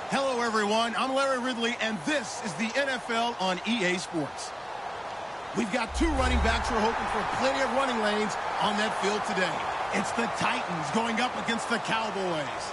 Hello, everyone. I'm Larry Ridley, and this is the NFL on EA Sports. We've got two running backs who are hoping for plenty of running lanes on that field today. It's the Titans going up against the Cowboys.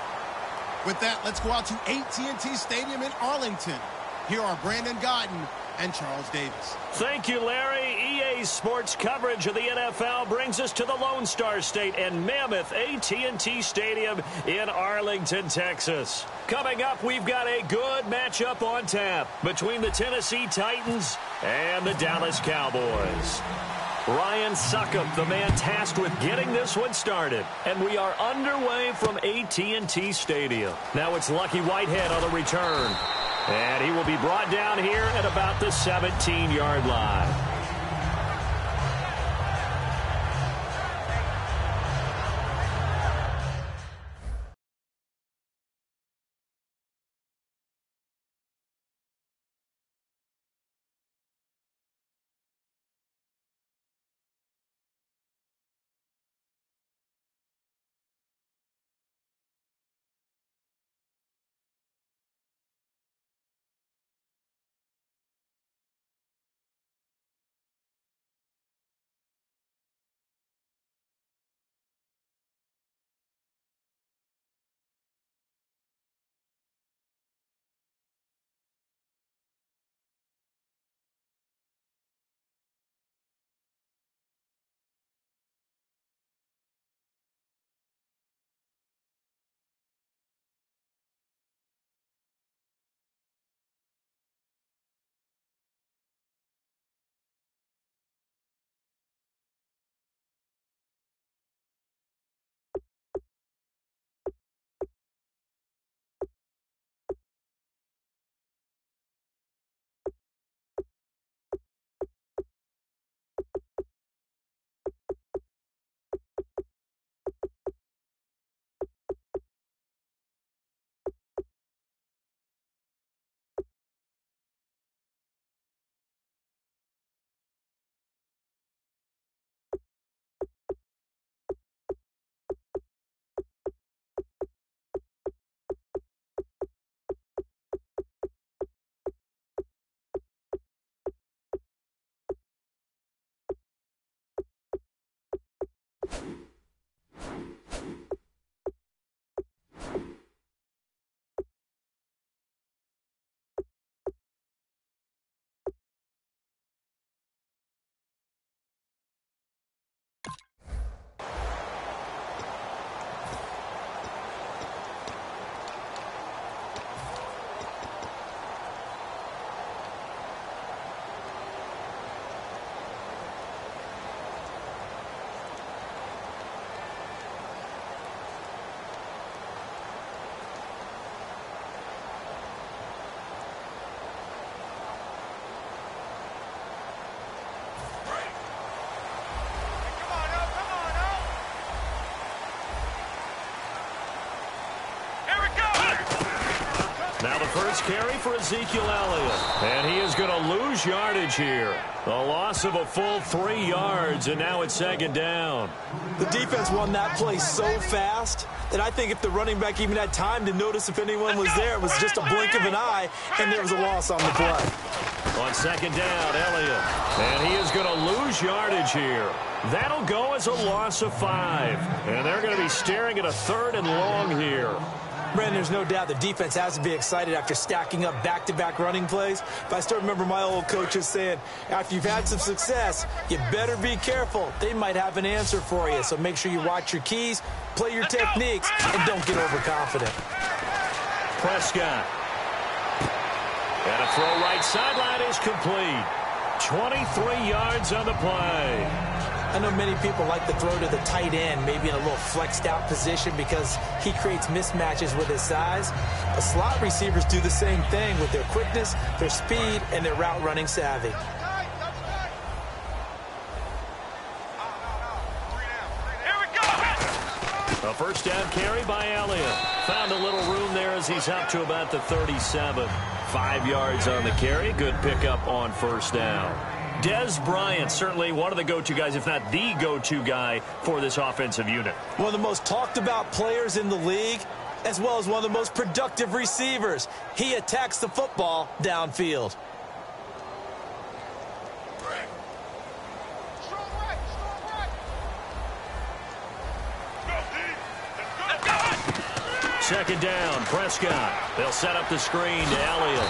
With that, let's go out to AT&T Stadium in Arlington. Here are Brandon Godden and Charles Davis. Thank you, Larry. EA Sports coverage of the NFL brings us to the Lone Star State and mammoth AT&T Stadium in Arlington, Texas. Coming up, we've got a good matchup on tap between the Tennessee Titans and the Dallas Cowboys. Ryan Suckup, the man tasked with getting this one started. And we are underway from AT&T Stadium. Now it's Lucky Whitehead on the return. And he will be brought down here at about the 17-yard line. Now the first carry for Ezekiel Elliott. And he is going to lose yardage here. A loss of a full 3 yards, and now it's second down. The defense won that play so fast that I think if the running back even had time to notice if anyone was there, it was just a blink of an eye, and there was a loss on the play. On second down, Elliott. And he is going to lose yardage here. That'll go as a loss of 5. And they're going to be staring at a 3rd and long here. Brandon, there's no doubt the defense has to be excited after stacking up back-to-back running plays. But I still remember my old coaches saying, after you've had some success, you better be careful. They might have an answer for you. So make sure you watch your keys, play your techniques, and don't get overconfident. Prescott. And a throw right sideline is complete. 23 yards on the play. I know many people like to throw to the tight end, maybe in a little flexed out position because he creates mismatches with his size. But slot receivers do the same thing with their quickness, their speed, and their route running savvy. A first down carry by Elliott. Found a little room there as he's up to about the 37. 5 yards on the carry. Good pickup on first down. Dez Bryant, certainly one of the go-to guys, if not the go-to guy for this offensive unit. One of the most talked about players in the league. as well as one of the most productive receivers. He attacks the football downfield. Second down, Prescott. They'll set up the screen to Elliott.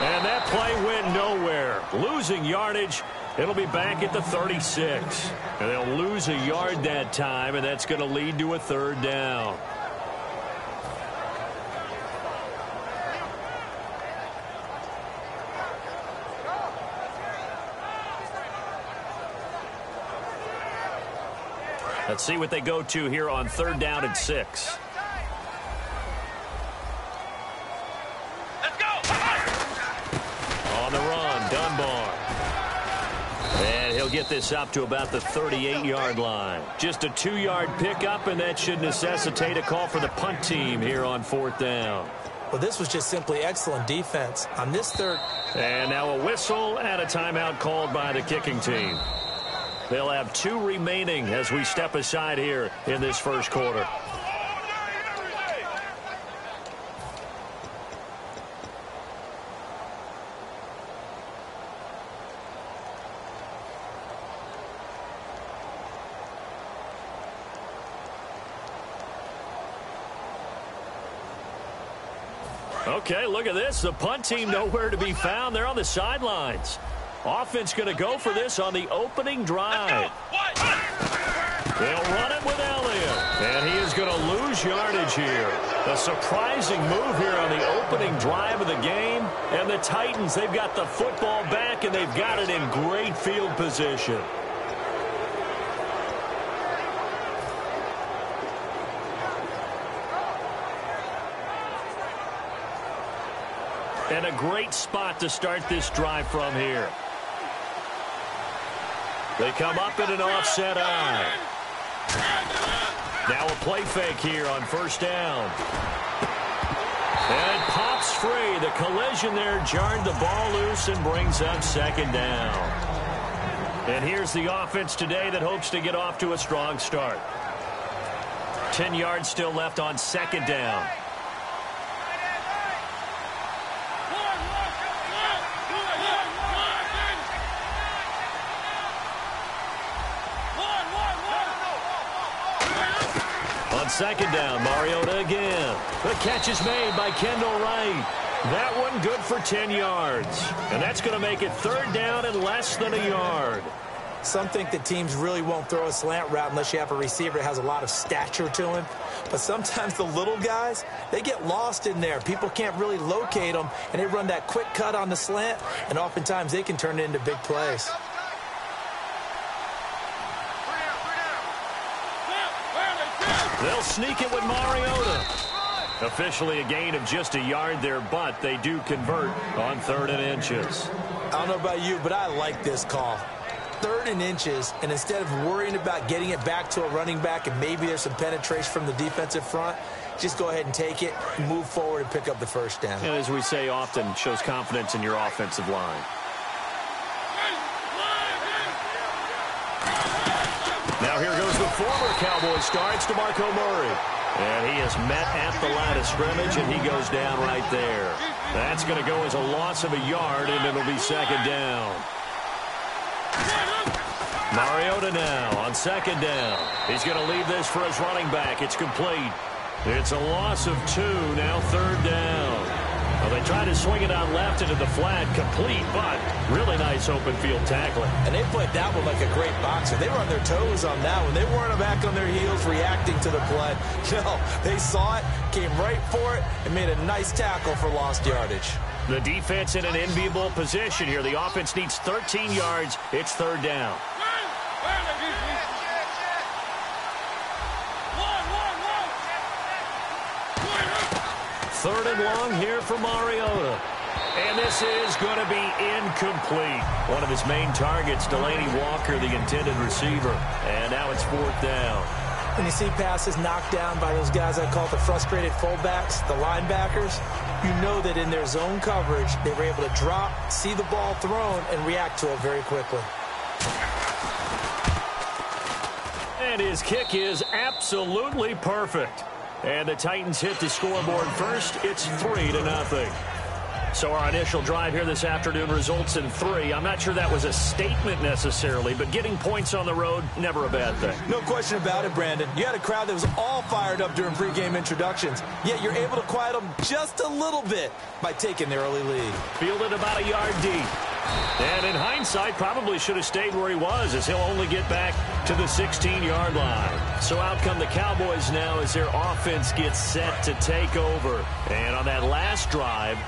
And that play went nowhere. Losing yardage. It'll be back at the 36. And they'll lose a yard that time, and that's going to lead to a third down. Let's see what they go to here on third down and 6. On the run, Dunbar. And he'll get this up to about the 38-yard line. Just a 2-yard pickup, and that should necessitate a call for the punt team here on fourth down. Well, this was just simply excellent defense on this third. And now a whistle and a timeout called by the kicking team. They'll have 2 remaining as we step aside here in this first quarter. Okay, look at this. The punt team nowhere to be found. They're on the sidelines. Offense going to go for this on the opening drive. They'll run it with Elliott. And he is going to lose yardage here. A surprising move here on the opening drive of the game. And the Titans, they've got the football back, and they've got it in great field position. And a great spot to start this drive from here. They come up in an offset eye. Now a play fake here on first down. And it pops free. The collision there jarred the ball loose and brings up second down. And here's the offense today that hopes to get off to a strong start. 10 yards still left on second down. Second down, Mariota again. The catch is made by Kendall Wright. That one good for 10 yards. And that's going to make it third down and less than a yard. Some think that teams really won't throw a slant route unless you have a receiver that has a lot of stature to him. But sometimes the little guys, they get lost in there. People can't really locate them, and they run that quick cut on the slant, and oftentimes they can turn it into big plays. They'll sneak it with Mariota. Officially a gain of just a yard there, but they do convert on 3rd and inches. I don't know about you, but I like this call. 3rd and inches, and instead of worrying about getting it back to a running back and maybe there's some penetration from the defensive front, just go ahead and take it, move forward, and pick up the first down. And as we say often, shows confidence in your offensive line. Now here goes the former Cowboy star, it's DeMarco Murray. And he is met at the line of scrimmage, and he goes down right there. That's going to go as a loss of a yard, and it'll be second down. Mariota now on second down. He's going to leave this for his running back. It's complete. It's a loss of 2, now third down. Well, they try to swing it out left into the flat, complete, but really nice open field tackling. And they played that one like a great boxer. They were on their toes on that one. They weren't back on their heels reacting to the play. No, they saw it, came right for it, and made a nice tackle for lost yardage. The defense in an enviable position here. The offense needs 13 yards. It's third down. Third and long here for Mariota. And this is going to be incomplete. One of his main targets, Delaney Walker, the intended receiver. And now it's fourth down. When you see passes knocked down by those guys I call the frustrated fullbacks, the linebackers, you know that in their zone coverage, they were able to drop, see the ball thrown, and react to it very quickly. And his kick is absolutely perfect. And the Titans hit the scoreboard first. It's 3-0. So our initial drive here this afternoon results in 3. I'm not sure that was a statement necessarily, but getting points on the road, never a bad thing. No question about it, Brandon. You had a crowd that was all fired up during pregame introductions, yet you're able to quiet them just a little bit by taking the early lead. Fielded about a yard deep. And in hindsight, probably should have stayed where he was, as he'll only get back to the 16-yard line. So out come the Cowboys now as their offense gets set to take over. And on that last drive,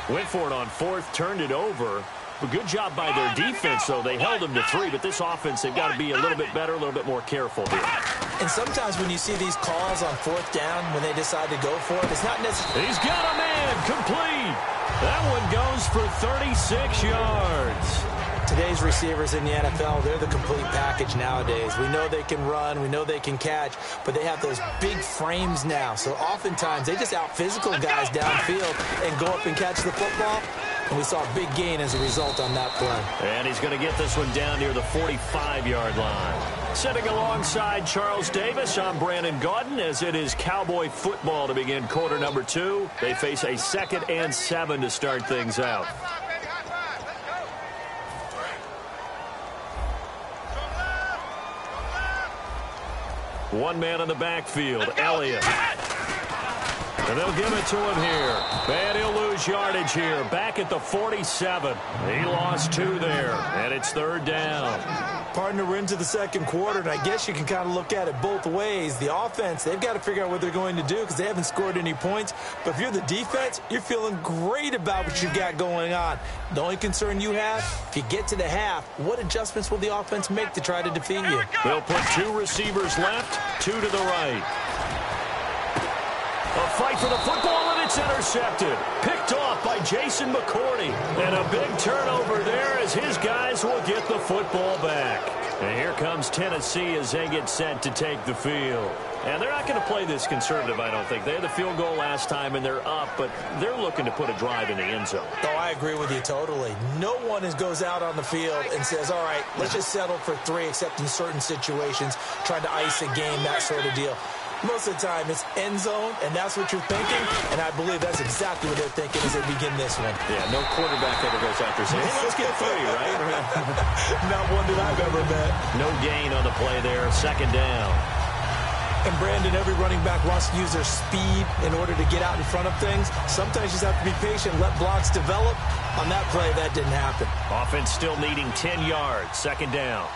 went for it on fourth, turned it over. A good job by their defense, though. They held them to 3, but this offense, they've got to be a little bit better, a little bit more careful here. And sometimes when you see these calls on fourth down, when they decide to go for it, it's not necessarily... He's got a man, complete. That one goes for 36 yards. Today's receivers in the NFL, they're the complete package nowadays. We know they can run, we know they can catch, but they have those big frames now. So oftentimes they just out-physical guys downfield and go up and catch the football. And we saw a big gain as a result on that play. And he's going to get this one down near the 45-yard line. Sitting alongside Charles Davis, I'm Brandon Gaudin, as it is Cowboy football to begin quarter number 2. They face a 2nd and 7 to start things out. One man in the backfield, Elliott. And they'll give it to him here. And he'll lose yardage here. Back at the 47. He lost 2 there. And it's 3rd down. Partner, we're into the second quarter, and I guess you can kind of look at it both ways. The offense, they've got to figure out what they're going to do because they haven't scored any points. But if you're the defense, you're feeling great about what you've got going on. The only concern you have, if you get to the half, what adjustments will the offense make to try to defeat you? They'll put 2 receivers left, 2 to the right. A fight for the football, and it's intercepted. Picked off by Jason McCourty. And a big turnover there as his guys will get the football back. And here comes Tennessee as they get set to take the field. And they're not going to play this conservative, I don't think. They had the field goal last time, and they're up, but they're looking to put a drive in the end zone. Oh, I agree with you totally. No one goes out on the field and says, all right, let's just settle for 3, except in certain situations, trying to ice a game, that sort of deal. Most of the time, it's end zone, and that's what you're thinking, and I believe that's exactly what they're thinking as they begin this one. Yeah, no quarterback ever goes out there saying, hey, let's get 3, right? Not one that I've ever met. No gain on the play there, 2nd down. And Brandon, every running back wants to use their speed in order to get out in front of things. Sometimes you just have to be patient, let blocks develop. On that play, that didn't happen. Offense still needing 10 yards, 2nd down.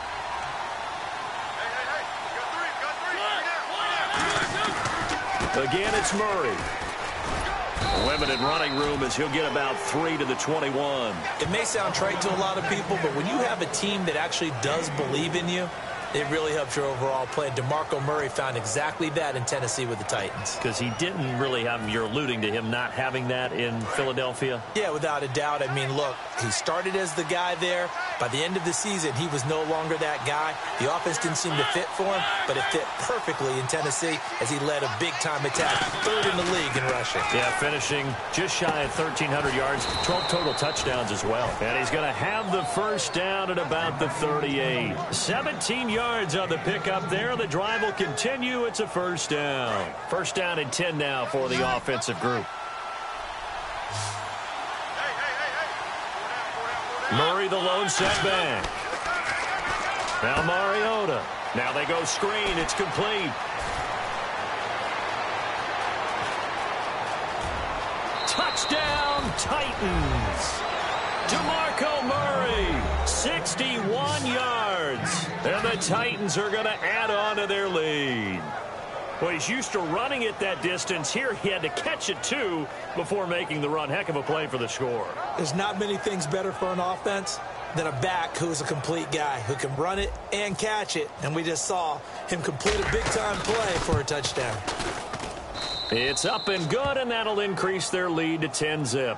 Again, it's Murray. Limited running room as he'll get about 3 to the 21. It may sound trite to a lot of people, but when you have a team that actually does believe in you, it really helps your overall play. DeMarco Murray found exactly that in Tennessee with the Titans. Because he didn't really have, you're alluding to him not having that in Philadelphia? Yeah, without a doubt. I mean, look, he started as the guy there. By the end of the season, he was no longer that guy. The offense didn't seem to fit for him, but it fit perfectly in Tennessee as he led a big-time attack, 3rd in the league in rushing. Yeah, finishing just shy of 1,300 yards, 12 total touchdowns as well. And he's going to have the first down at about the 38. 17 yards on the pickup there. The drive will continue. It's a first down. First down and 10 now for the offensive group. Murray, the lone setback. Now Mariota. Now they go screen. It's complete. Touchdown, Titans. DeMarco Murray, 61 yards. And the Titans are going to add on to their lead. Well, he's used to running it that distance. Here he had to catch it, too, before making the run. Heck of a play for the score. There's not many things better for an offense than a back who's a complete guy who can run it and catch it. And we just saw him complete a big-time play for a touchdown. It's up and good, and that'll increase their lead to 10-zip.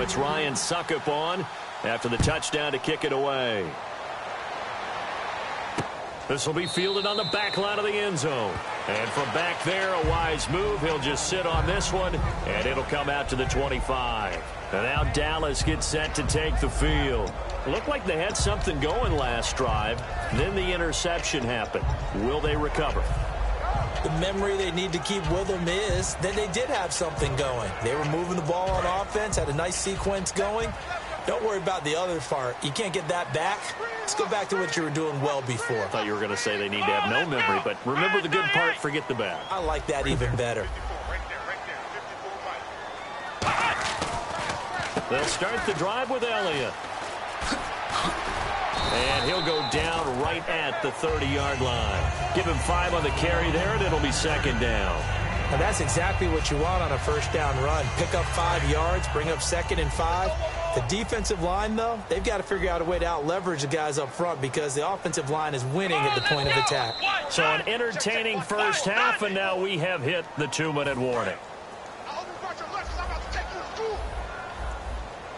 it's Ryan Suckup on after the touchdown to kick it away. This will be fielded on the back line of the end zone. And from back there, a wise move. He'll just sit on this one, and it'll come out to the 25. And now Dallas gets set to take the field. Looked like they had something going last drive. Then the interception happened. Will they recover? The memory they need to keep with them is that they did have something going. They were moving the ball on offense, had a nice sequence going. Don't worry about the other part. You can't get that back. Let's go back to what you were doing well before. I thought you were going to say they need to have no memory, but remember the good part, forget the bad. I like that even better. They'll start the drive with Elliott. And he'll go down right at the 30-yard line. Give him 5 on the carry there, and it'll be second down. And that's exactly what you want on a first down run. Pick up 5 yards, bring up 2nd and 5. The defensive line, though, they've got to figure out a way to out-leverage the guys up front because the offensive line is winning at the point of attack. So an entertaining first half, and now we have hit the 2-minute warning.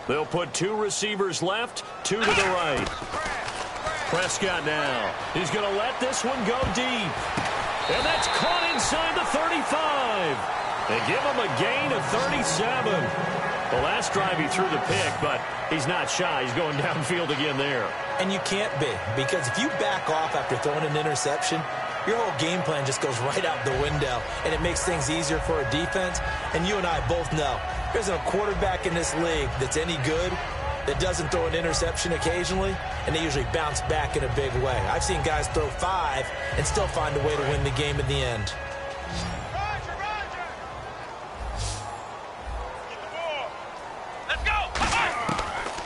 They'll put 2 receivers left, 2 to the right. Prescott now. He's going to let this one go deep. And that's caught inside the 35. They give him a gain of 37. The last drive he threw the pick, but he's not shy. He's going downfield again there. And you can't be, because if you back off after throwing an interception, your whole game plan just goes right out the window, and it makes things easier for a defense. And you and I both know there's a quarterback in this league that's any good that doesn't throw an interception occasionally, and they usually bounce back in a big way. I've seen guys throw 5 and still find a way to win the game in the end.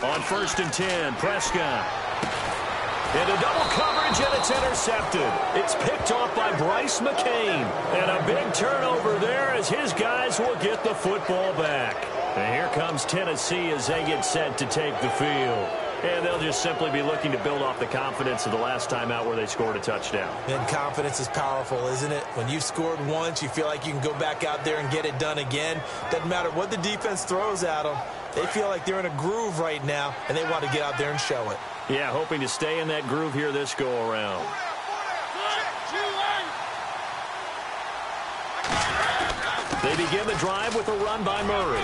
On 1st and 10, Prescott. Into double coverage, and it's intercepted. It's picked off by Bryce McCain. And a big turnover there as his guys will get the football back. And here comes Tennessee as they get set to take the field. And they'll just simply be looking to build off the confidence of the last time out where they scored a touchdown. And confidence is powerful, isn't it? When you've scored once, you feel like you can go back out there and get it done again. Doesn't matter what the defense throws at them. They feel like they're in a groove right now, and they want to get out there and show it. Yeah, hoping to stay in that groove here this go-around. They begin the drive with a run by Murray.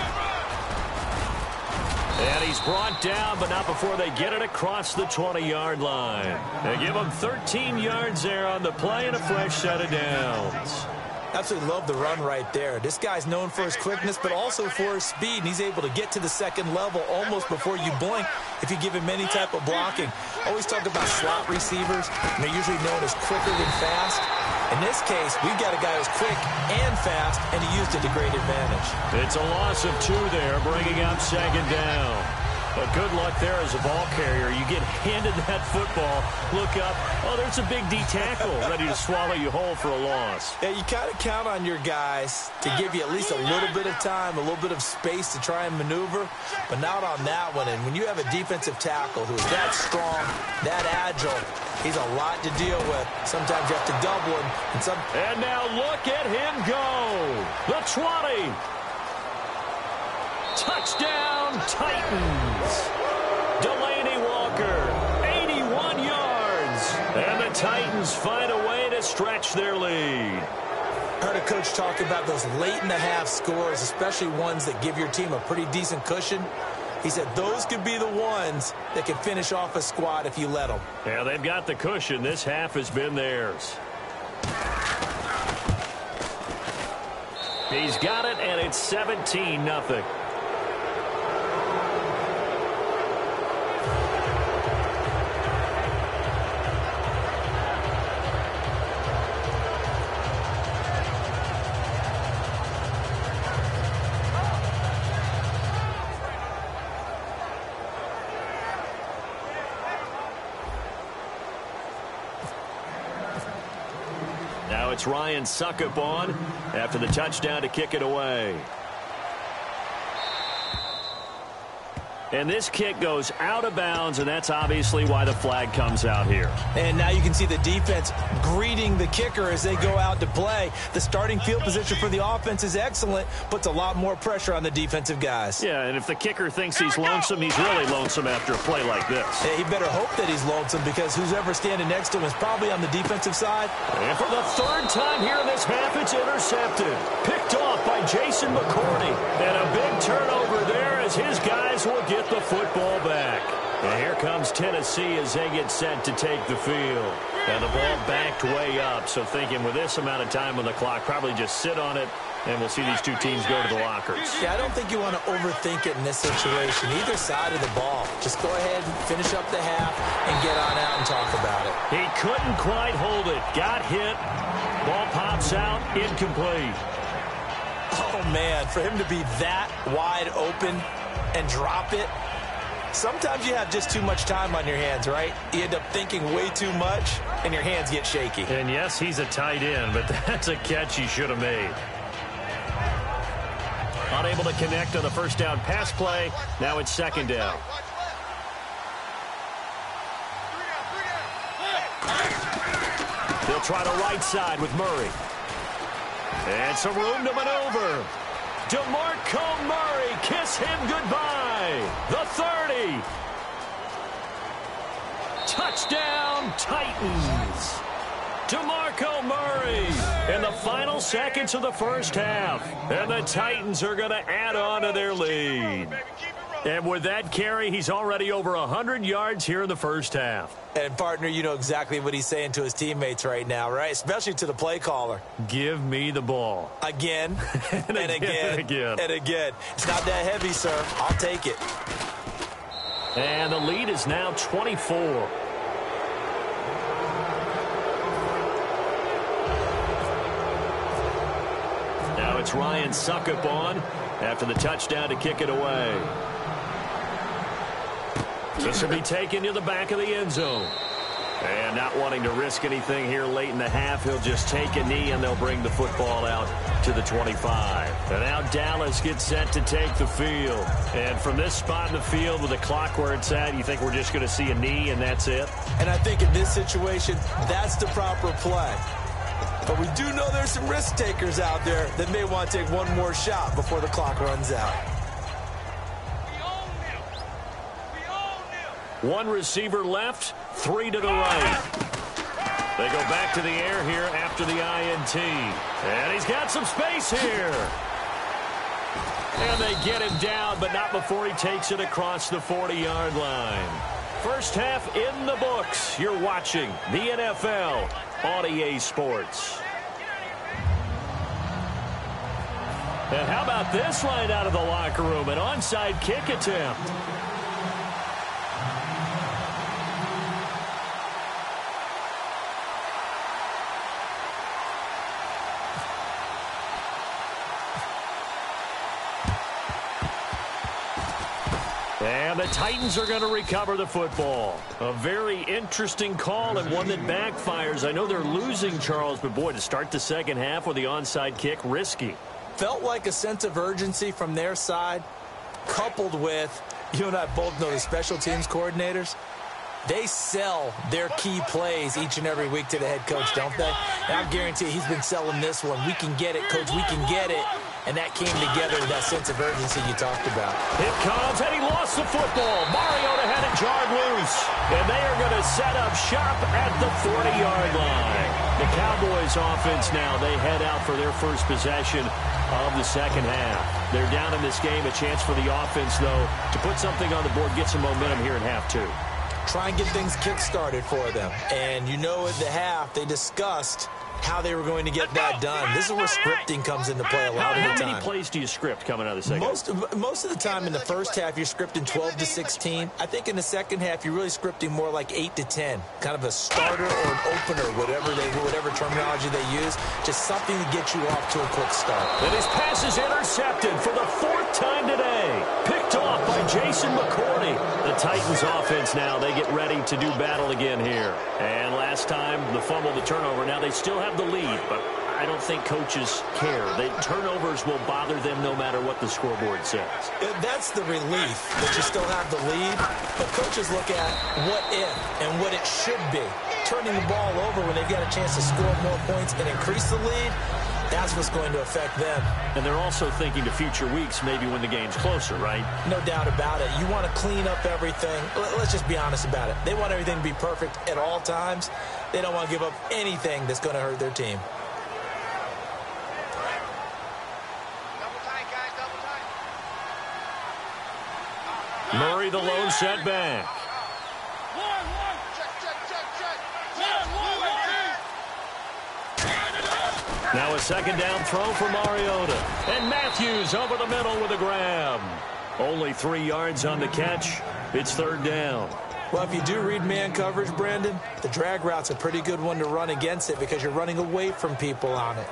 And he's brought down, but not before they get it across the 20-yard line. They give him 13 yards there on the play and a fresh set of downs. Absolutely love the run right there. This guy's known for his quickness, but also for his speed, and he's able to get to the second level almost before you blink if you give him any type of blocking. Always talk about slot receivers, and they're usually known as quicker than fast. In this case, we've got a guy who's quick and fast, and he used it to great advantage. It's a loss of 2 there, bringing up second down. But good luck there as a ball carrier. You get handed that football, look up, oh, there's a big D tackle ready to swallow you whole for a loss. Yeah, you kind of count on your guys to give you at least a little bit of time, a little bit of space to try and maneuver, but not on that one. And when you have a defensive tackle who is that strong, that agile, he's a lot to deal with. Sometimes you have to double him. And now look at him go. The 20. Touchdown, Titans. Delaney Walker, 81 yards. And the Titans find a way to stretch their lead. I heard a coach talk about those late-in-the-half scores, especially ones that give your team a pretty decent cushion. He said those could be the ones that can finish off a squad if you let them. Yeah, they've got the cushion. This half has been theirs. He's got it, and it's 17-0. Now it's Ryan Suckup on after the touchdown to kick it away. And this kick goes out of bounds, and that's obviously why the flag comes out here. And now you can see the defense greeting the kicker as they go out to play. The starting field position for the offense is excellent, puts a lot more pressure on the defensive guys. Yeah, and if the kicker thinks he's lonesome, he's really lonesome after a play like this. Yeah, he better hope that he's lonesome because who's ever standing next to him is probably on the defensive side. And for the third time here in this half, it's intercepted. Picked off by Jason McCourty. And a big turnover there as his guys will get the football back. And here comes Tennessee as they get set to take the field. And the ball backed way up. So thinking with this amount of time on the clock, probably just sit on it, and we'll see these two teams go to the lockers. Yeah, I don't think you want to overthink it in this situation. Either side of the ball. Just go ahead and finish up the half and get on out and talk about it. He couldn't quite hold it. Got hit. Ball pops out. Incomplete. Oh, man, for him to be that wide open and drop it. Sometimes you have just too much time on your hands, right? You end up thinking way too much, and your hands get shaky. And yes, he's a tight end, but that's a catch he should have made. Unable to connect on the first down pass play. Now it's second down. They'll try the right side with Murray. And some room to maneuver. DeMarco Murray, kiss him goodbye. The 30. Touchdown, Titans. DeMarco Murray in the final seconds of the first half. And the Titans are going to add on to their lead. And with that carry, he's already over 100 yards here in the first half. And, partner, you know exactly what he's saying to his teammates right now, right? Especially to the play caller. Give me the ball. Again, and again, and again. and again. It's not that heavy, sir. I'll take it. And the lead is now 24. Now it's Ryan Suckup on after the touchdown to kick it away. This will be taken to the back of the end zone. And not wanting to risk anything here late in the half, he'll just take a knee and they'll bring the football out to the 25. And now Dallas gets set to take the field. And from this spot in the field with the clock where it's at, you think we're just going to see a knee and that's it? And I think in this situation, that's the proper play. But we do know there's some risk takers out there that may want to take one more shot before the clock runs out. One receiver left, three to the right. They go back to the air here after the INT. And he's got some space here. And they get him down, but not before he takes it across the 40-yard line. First half in the books. You're watching the NFL on EA Sports. And how about this line out of the locker room? An onside kick attempt. And the Titans are going to recover the football. A very interesting call and one that backfires. I know they're losing, Charles, but boy, to start the second half with the onside kick, risky. Felt like a sense of urgency from their side, coupled with, you and I both know the special teams coordinators, they sell their key plays each and every week to the head coach, don't they? And I guarantee he's been selling this one. We can get it, coach, we can get it. And that came together with that sense of urgency you talked about. It comes, and he lost the football. Mariota had it jarred loose. And they are going to set up shop at the 40-yard line. The Cowboys offense now, they head out for their first possession of the second half. They're down in this game. A chance for the offense, though, to put something on the board, get some momentum here in half two. Try and get things kick-started for them. And you know at the half, they discussed how they were going to get that done. This is where scripting comes into play a lot of the time. How many plays do you script coming out of the second? Most of the time in the first half, you're scripting 12 to 16. I think in the second half, you're really scripting more like 8 to 10. Kind of a starter or an opener, whatever terminology they use. Just something to get you off to a quick start. And his pass is intercepted for the fourth time today. Picked off by Jason McCourty. The Titans offense now, they get ready to do battle again here. And last time, the fumble, the turnover. Now they still have the lead, but I don't think coaches care. Turnovers will bother them no matter what the scoreboard says. That's the relief that you still have the lead. But coaches look at what if and what it should be. Turning the ball over when they've got a chance to score more points and increase the lead, that's what's going to affect them. And they're also thinking to future weeks, maybe when the game's closer, right? No doubt about it. You want to clean up everything. Let's just be honest about it. They want everything to be perfect at all times. They don't want to give up anything that's going to hurt their team. Murray, the lone setback. Now a second down throw for Mariota. And Matthews over the middle with a grab. Only 3 yards on the catch. It's third down. Well, if you do read man coverage, Brandon, the drag route's a pretty good one to run against it because you're running away from people on it.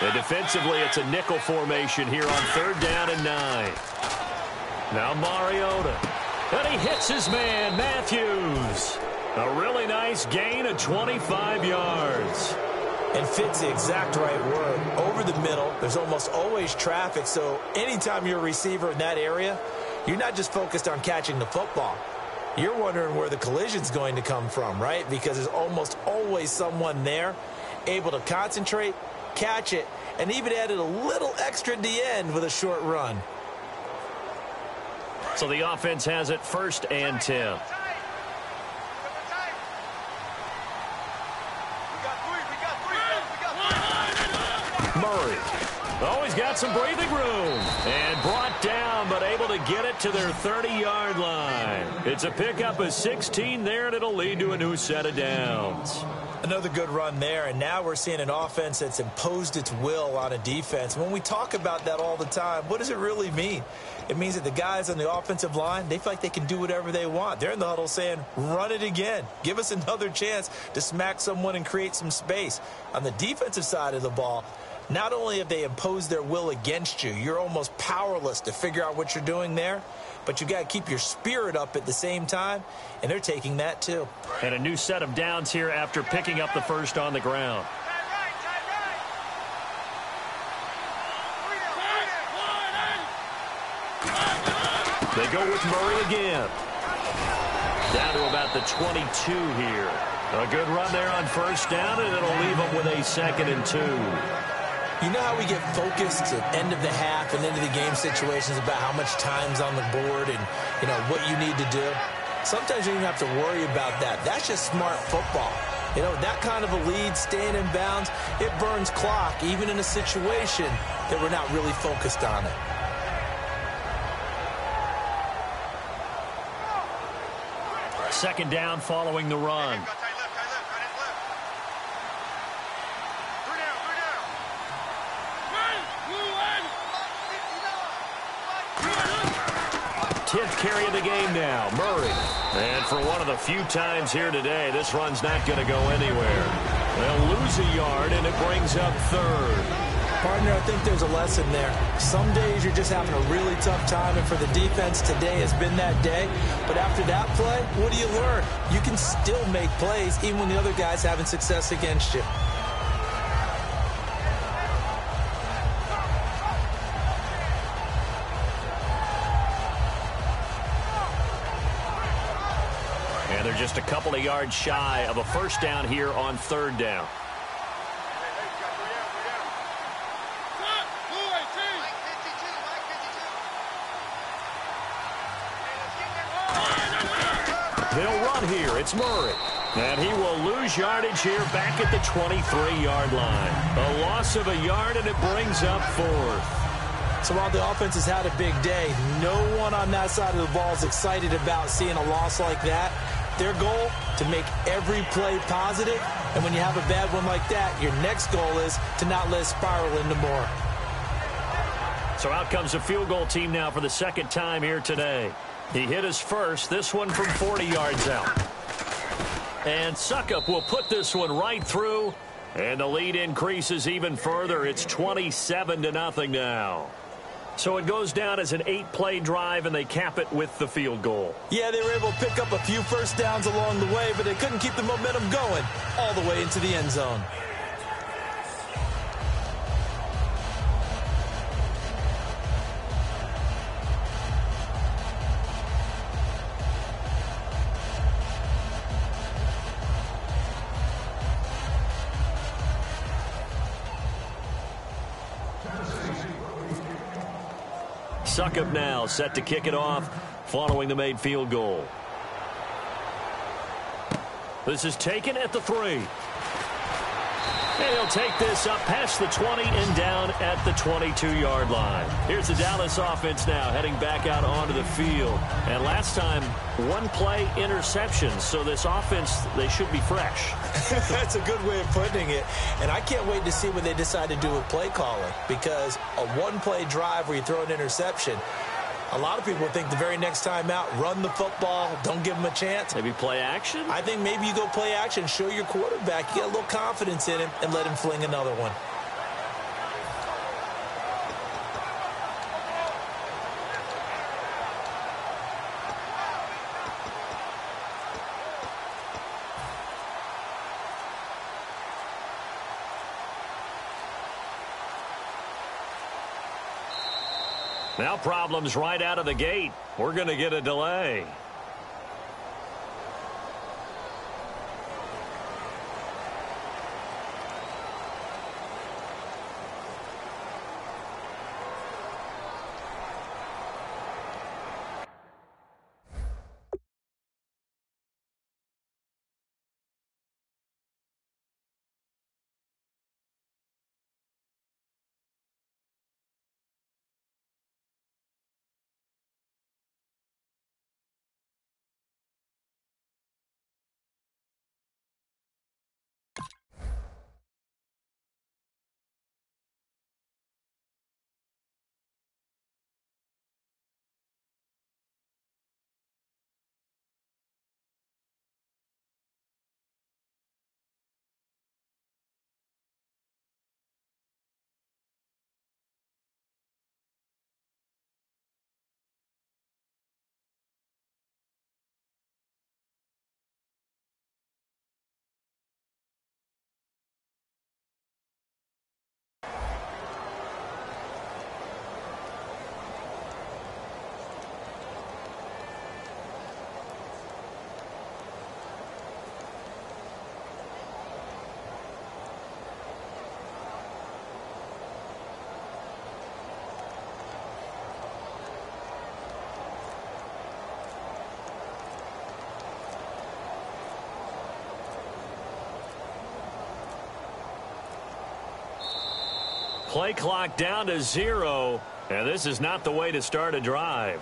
And defensively, it's a nickel formation here on third down and 9. Now Mariota. And he hits his man, Matthews. A really nice gain of 25 yards. And fits the exact right word. Over the middle, there's almost always traffic, so anytime you're a receiver in that area, you're not just focused on catching the football. You're wondering where the collision's going to come from, right? Because there's almost always someone there able to concentrate, catch it, and even added a little extra at the end with a short run. So the offense has it first and 10. Murray. Oh, he's got some breathing room. And brought down, but able to get it to their 30-yard line. It's a pickup of 16 there, and it'll lead to a new set of downs. Another good run there, and now we're seeing an offense that's imposed its will on a defense. When we talk about that all the time, what does it really mean? It means that the guys on the offensive line, they feel like they can do whatever they want. They're in the huddle saying, run it again. Give us another chance to smack someone and create some space. On the defensive side of the ball, not only have they imposed their will against you, you're almost powerless to figure out what you're doing there, but you got to keep your spirit up at the same time, and they're taking that too. And a new set of downs here after picking up the first on the ground. They go with Murray again. Down to about the 22 here. A good run there on first down, and it'll leave them with a 2nd and 2. You know how we get focused at end of the half and into the game situations about how much time's on the board and, you know, what you need to do? Sometimes you don't even have to worry about that. That's just smart football. You know, that kind of a lead, staying in bounds, it burns clock, even in a situation that we're not really focused on it. Second down following the run. Tenth carry of the game now, Murray. And for one of the few times here today, this run's not going to go anywhere. They'll lose a yard, and it brings up third. Partner, I think there's a lesson there. Some days you're just having a really tough time, and for the defense, today has been that day. But after that play, what do you learn? You can still make plays even when the other guy's having success against you. And they're just a couple of yards shy of a first down here on third down. They'll run here. It's Murray. And he will lose yardage here back at the 23-yard line. A loss of a yard, and it brings up fourth. So while the offense has had a big day, no one on that side of the ball is excited about seeing a loss like that. Their goal, to make every play positive, and when you have a bad one like that, your next goal is to not let it spiral into more. So out comes the field goal team now for the second time here today. He hit his first, this one from 40 yards out. And Suckup will put this one right through, and the lead increases even further. It's 27-0 now. So it goes down as an 8-play drive, and they cap it with the field goal. Yeah, they were able to pick up a few first downs along the way, but they couldn't keep the momentum going all the way into the end zone. Suckup now set to kick it off following the made field goal. This is taken at the 3. And he'll take this up past the 20 and down at the 22-yard line. Here's the Dallas offense now heading back out onto the field. And last time, 1-play interception. So this offense, they should be fresh. That's a good way of putting it. And I can't wait to see what they decide to do with play calling, because a 1-play drive where you throw an interception, a lot of people think the very next time out, run the football, don't give them a chance. Maybe play action? I think maybe you go play action, show your quarterback, you get a little confidence in him, and let him fling another one. Now problems right out of the gate. We're going to get a delay. Play clock down to 0, and this is not the way to start a drive.